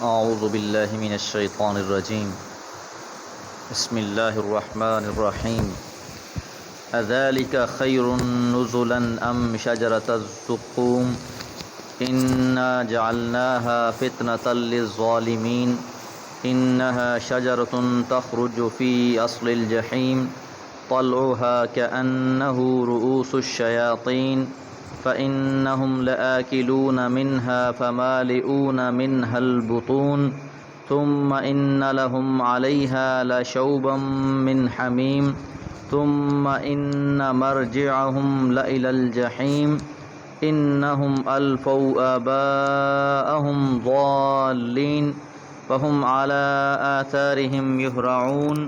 اعوذ باللہ من الشیطان الرجیم بسم اللہ الرحمن الرحیم اذالک خیر نزلا ام شجرۃ الزقوم انا جعلناها فتنة للظالمین انها شجرۃ تخرج فی اصل الجحیم طلعها كأنه رؤوس الشیاطین فإنهم لآكلون منها فمالئون منها البطون ثم إن لهم عليها لشوبا من حميم ثم إن مرجعهم لإلى الجحيم إنهم ألفوا آباءهم ضالين فهم على آثارهم يهرعون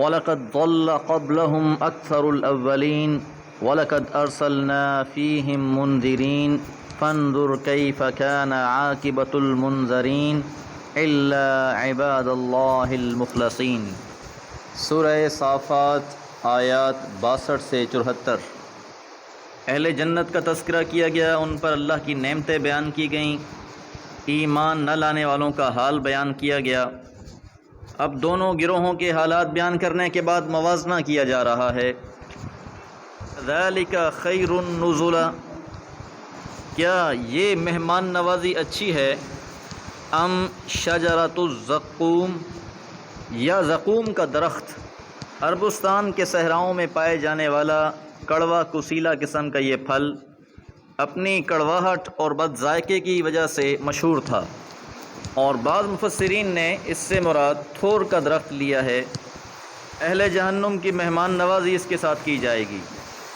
وَلَقَدْ ضَلَّ قَبْلَهُمْ أَكْثَرُ الْأَوَّلِينَ وَلَقَدْ أَرْسَلْنَا فِيهِمْ مُنذِرِينَ فَانظُرْ كَيْفَ كَانَ عَاقِبَةُ الْمُنذَرِينَ إِلَّا عِبَادَ اللَّهِ الْمُخْلَصِينَ۔ سورہ صافات آیات 62 سے 74۔ اہل جنت کا تذکرہ کیا گیا، ان پر اللہ کی نعمتیں بیان کی گئیں، ایمان نہ لانے والوں کا حال بیان کیا گیا۔ اب دونوں گروہوں کے حالات بیان کرنے کے بعد موازنہ کیا جا رہا ہے۔ ذالک خیر نزلا، کیا یہ مہمان نوازی اچھی ہے؟ ام شجرۃ الزقوم، یا زقوم کا درخت، عربستان کے صحراؤں میں پائے جانے والا کڑوا کسیلا قسم کا یہ پھل اپنی کڑواہٹ اور بد ذائقے کی وجہ سے مشہور تھا، اور بعض مفسرین نے اس سے مراد تھور کا درخت لیا ہے۔ اہل جہنم کی مہمان نوازی اس کے ساتھ کی جائے گی۔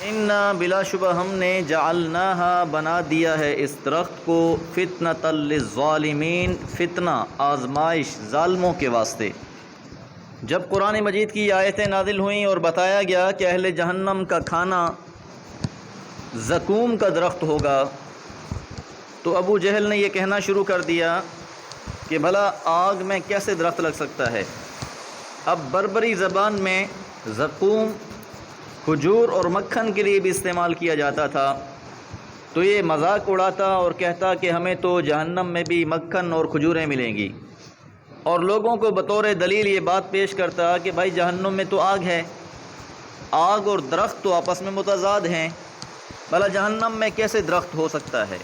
انا بلا شبہ ہم نے جعلناہا بنا دیا ہے اس درخت کو فتنۃ للظالمین، فتنہ آزمائش ظالموں کے واسطے۔ جب قرآن مجید کی آیتیں نازل ہوئیں اور بتایا گیا کہ اہل جہنم کا کھانا زقوم کا درخت ہوگا، تو ابو جہل نے یہ کہنا شروع کر دیا کہ بھلا آگ میں کیسے درخت لگ سکتا ہے؟ اب بربری زبان میں زقوم کھجور اور مکھن کے لیے بھی استعمال کیا جاتا تھا، تو یہ مذاق اڑاتا اور کہتا کہ ہمیں تو جہنم میں بھی مکھن اور کھجوریں ملیں گی، اور لوگوں کو بطور دلیل یہ بات پیش کرتا کہ بھائی جہنم میں تو آگ ہے، آگ اور درخت تو آپس میں متضاد ہیں، بھلا جہنم میں کیسے درخت ہو سکتا ہے؟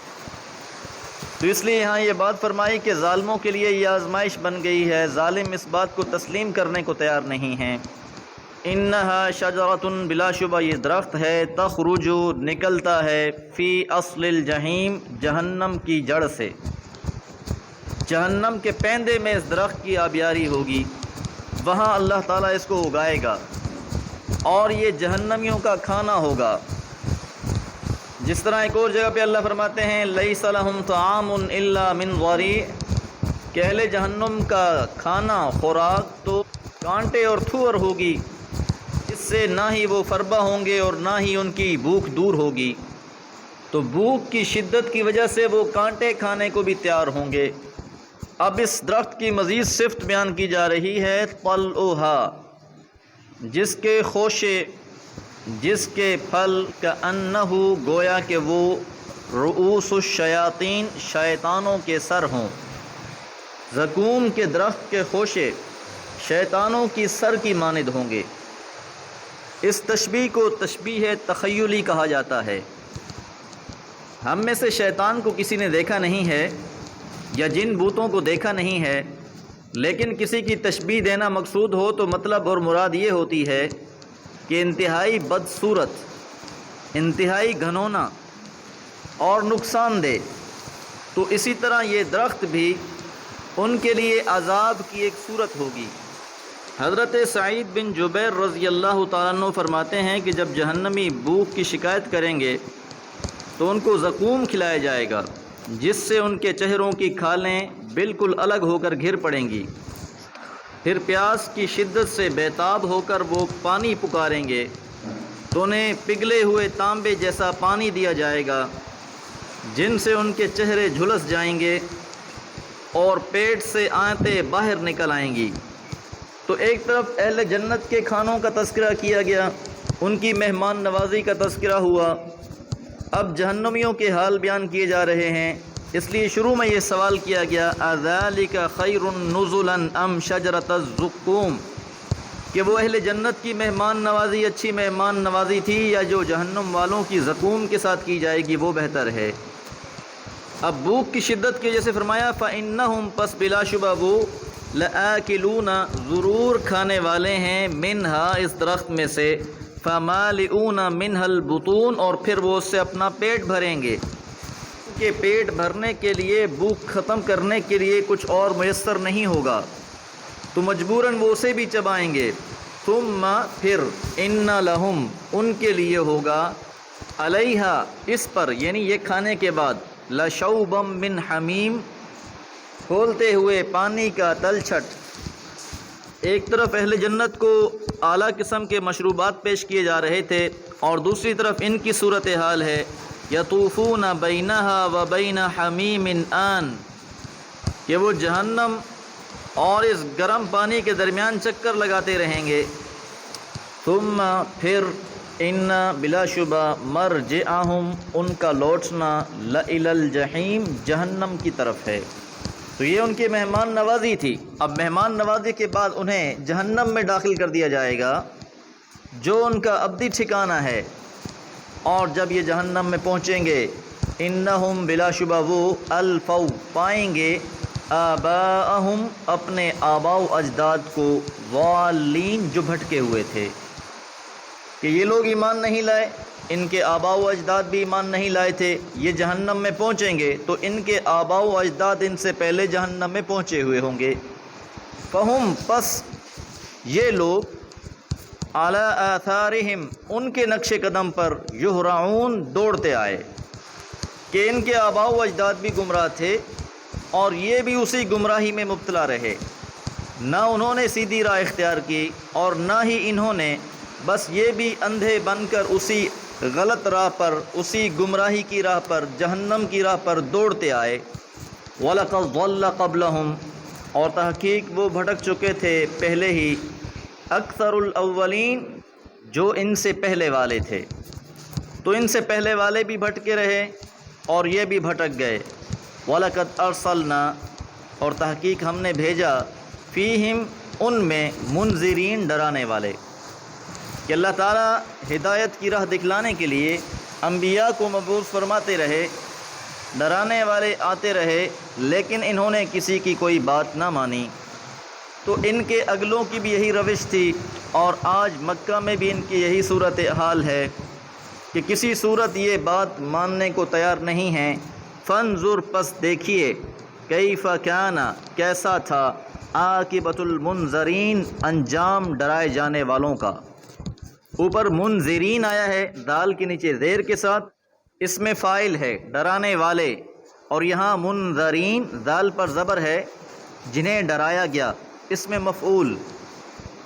تو اس لیے یہاں یہ بات فرمائی کہ ظالموں کے لیے یہ آزمائش بن گئی ہے، ظالم اس بات کو تسلیم کرنے کو تیار نہیں ہیں۔ انہا شجرۃ، بلا شبہ یہ درخت ہے، تخرج نکلتا ہے، فی اصل الجحیم، جہنم کی جڑ سے، جہنم کے پیندے میں اس درخت کی آبیاری ہوگی، وہاں اللہ تعالیٰ اس کو اگائے گا اور یہ جہنمیوں کا کھانا ہوگا۔ جس طرح ایک اور جگہ پہ اللہ فرماتے ہیں لیس لہم طعام الا من ضریع، کہ اہل جہنم کا کھانا خوراک تو کانٹے اور تھور ہوگی، جس سے نہ ہی وہ فربہ ہوں گے اور نہ ہی ان کی بھوک دور ہوگی، تو بھوک کی شدت کی وجہ سے وہ کانٹے کھانے کو بھی تیار ہوں گے۔ اب اس درخت کی مزید صفت بیان کی جا رہی ہے، طلعھا، جس کے خوشے، جس کے پھل، کأنہ، گویا کہ وہ رؤوس الشیاطین، شیطانوں کے سر ہوں۔ زقوم کے درخت کے خوشے شیطانوں کی سر کی مانند ہوں گے۔ اس تشبیہ کو تشبیہ تخیلی کہا جاتا ہے۔ ہم میں سے شیطان کو کسی نے دیکھا نہیں ہے یا جن بوتوں کو دیکھا نہیں ہے، لیکن کسی کی تشبیہ دینا مقصود ہو تو مطلب اور مراد یہ ہوتی ہے کہ انتہائی بدصورت، انتہائی گھنونا اور نقصان دہ، تو اسی طرح یہ درخت بھی ان کے لیے عذاب کی ایک صورت ہوگی۔ حضرت سعید بن جبیر رضی اللہ تعالیٰ عنہ فرماتے ہیں کہ جب جہنمی بھوک کی شکایت کریں گے تو ان کو زقوم کھلایا جائے گا، جس سے ان کے چہروں کی کھالیں بالکل الگ ہو کر گر پڑیں گی، پھر پیاس کی شدت سے بیتاب ہو کر وہ پانی پکاریں گے تو انہیں پگھلے ہوئے تانبے جیسا پانی دیا جائے گا، جن سے ان کے چہرے جھلس جائیں گے اور پیٹ سے آنتیں باہر نکل آئیں گی۔ تو ایک طرف اہل جنت کے کھانوں کا تذکرہ کیا گیا، ان کی مہمان نوازی کا تذکرہ ہوا، اب جہنمیوں کے حال بیان کیے جا رہے ہیں۔ اس لیے شروع میں یہ سوال کیا گیا اذالک خیر نزلا ام شجرۃ الزقوم، کہ وہ اہل جنت کی مہمان نوازی اچھی مہمان نوازی تھی یا جو جہنم والوں کی زقوم کے ساتھ کی جائے گی وہ بہتر ہے۔ اب بھوک کی شدت کی وجہ سے فرمایا فإنہم، پس بلا شبہ وہ، لآکلون، ضرور کھانے والے ہیں، منہا، اس درخت میں سے، فمالئون منہا البطون، اور پھر وہ اس سے اپنا پیٹ بھریں گے، کہ پیٹ بھرنے کے لیے، بھوک ختم کرنے کے لیے کچھ اور میسر نہیں ہوگا تو مجبوراً وہ اسے بھی چبائیں گے۔ ثم، پھر، ان لہم، ان کے لیے ہوگا، علیہا، اس پر یعنی یہ کھانے کے بعد، لشوبا من حمیم، کھولتے ہوئے پانی کا تلچھٹ۔ ایک طرف اہل جنت کو اعلیٰ قسم کے مشروبات پیش کیے جا رہے تھے اور دوسری طرف ان کی صورتحال ہے یطوفون بینہا و بین حمیم آن، کہ وہ جہنم اور اس گرم پانی کے درمیان چکر لگاتے رہیں گے۔ ثم، پھر، ان، بلا شبہ، مرجعہم، ان کا لوٹنا، لإلی الجحیم، جہنم کی طرف ہے۔ تو یہ ان کی مہمان نوازی تھی۔ اب مہمان نوازی کے بعد انہیں جہنم میں داخل کر دیا جائے گا جو ان کا ابدی ٹھکانہ ہے، اور جب یہ جہنم میں پہنچیں گے، انہم، بلا شبہ وہ، الفو، پائیں گے، آباءہم، اپنے آباء و اجداد کو، ضالین، جو بھٹکے ہوئے تھے، کہ یہ لوگ ایمان نہیں لائے، ان کے آباء و اجداد بھی ایمان نہیں لائے تھے، یہ جہنم میں پہنچیں گے تو ان کے آباء و اجداد ان سے پہلے جہنم میں پہنچے ہوئے ہوں گے۔ فہم، پس یہ لوگ، علی آثارہم، ان کے نقش قدم پر، یہرعون، دوڑتے آئے، کہ ان کے آباء و اجداد بھی گمراہ تھے اور یہ بھی اسی گمراہی میں مبتلا رہے، نہ انہوں نے سیدھی راہ اختیار کی اور نہ ہی انہوں نے، بس یہ بھی اندھے بن کر اسی غلط راہ پر، اسی گمراہی کی راہ پر، جہنم کی راہ پر دوڑتے آئے۔ وَلَقَدْ ضَلَّ قَبْلَهُمْ، اور تحقیق وہ بھٹک چکے تھے پہلے ہی، اکثر الاولین، جو ان سے پہلے والے تھے، تو ان سے پہلے والے بھی بھٹکے رہے اور یہ بھی بھٹک گئے۔ وَلَقَدْ أَرْسَلْنَا، اور تحقیق ہم نے بھیجا، فیہم، ان میں، منذرین، ڈرانے والے، کہ اللہ تعالیٰ ہدایت کی راہ دکھلانے کے لیے انبیاء کو مبعوث فرماتے رہے، ڈرانے والے آتے رہے، لیکن انہوں نے کسی کی کوئی بات نہ مانی۔ تو ان کے اگلوں کی بھی یہی روش تھی اور آج مکہ میں بھی ان کی یہی صورتحال ہے کہ کسی صورت یہ بات ماننے کو تیار نہیں ہیں۔ فانظر، پس دیکھیے، کیف کان، کیسا تھا، عاقبۃ المنذرین، انجام ڈرائے جانے والوں کا۔ اوپر منذرین آیا ہے دال کے نیچے زیر کے ساتھ، اس میں فاعل ہے ڈرانے والے، اور یہاں منذرین دال پر زبر ہے، جنہیں ڈرایا گیا، اس میں مفعول۔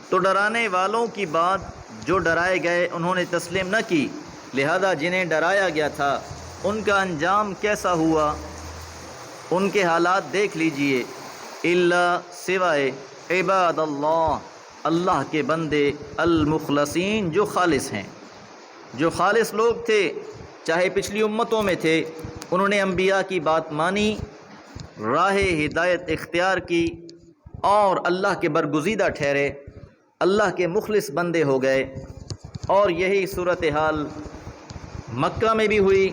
تو ڈرانے والوں کی بات، جو ڈرائے گئے انہوں نے تسلیم نہ کی، لہذا جنہیں ڈرایا گیا تھا ان کا انجام کیسا ہوا، ان کے حالات دیکھ لیجئے۔ الا، سوائے، عباد اللہ، اللہ کے بندے، المخلصین، جو خالص ہیں، جو خالص لوگ تھے، چاہے پچھلی امتوں میں تھے، انہوں نے انبیاء کی بات مانی، راہ ہدایت اختیار کی اور اللہ کے برگزیدہ ٹھہرے، اللہ کے مخلص بندے ہو گئے۔ اور یہی صورتحال مکہ میں بھی ہوئی،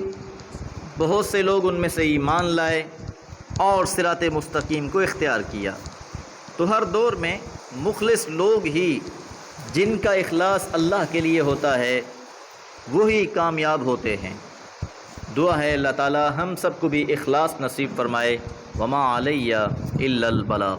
بہت سے لوگ ان میں سے ایمان لائے اور صراط مستقیم کو اختیار کیا۔ تو ہر دور میں مخلص لوگ ہی، جن کا اخلاص اللہ کے لیے ہوتا ہے، وہی کامیاب ہوتے ہیں۔ دعا ہے اللہ تعالی ہم سب کو بھی اخلاص نصیب فرمائے۔ وما علیہ الا البلاغ۔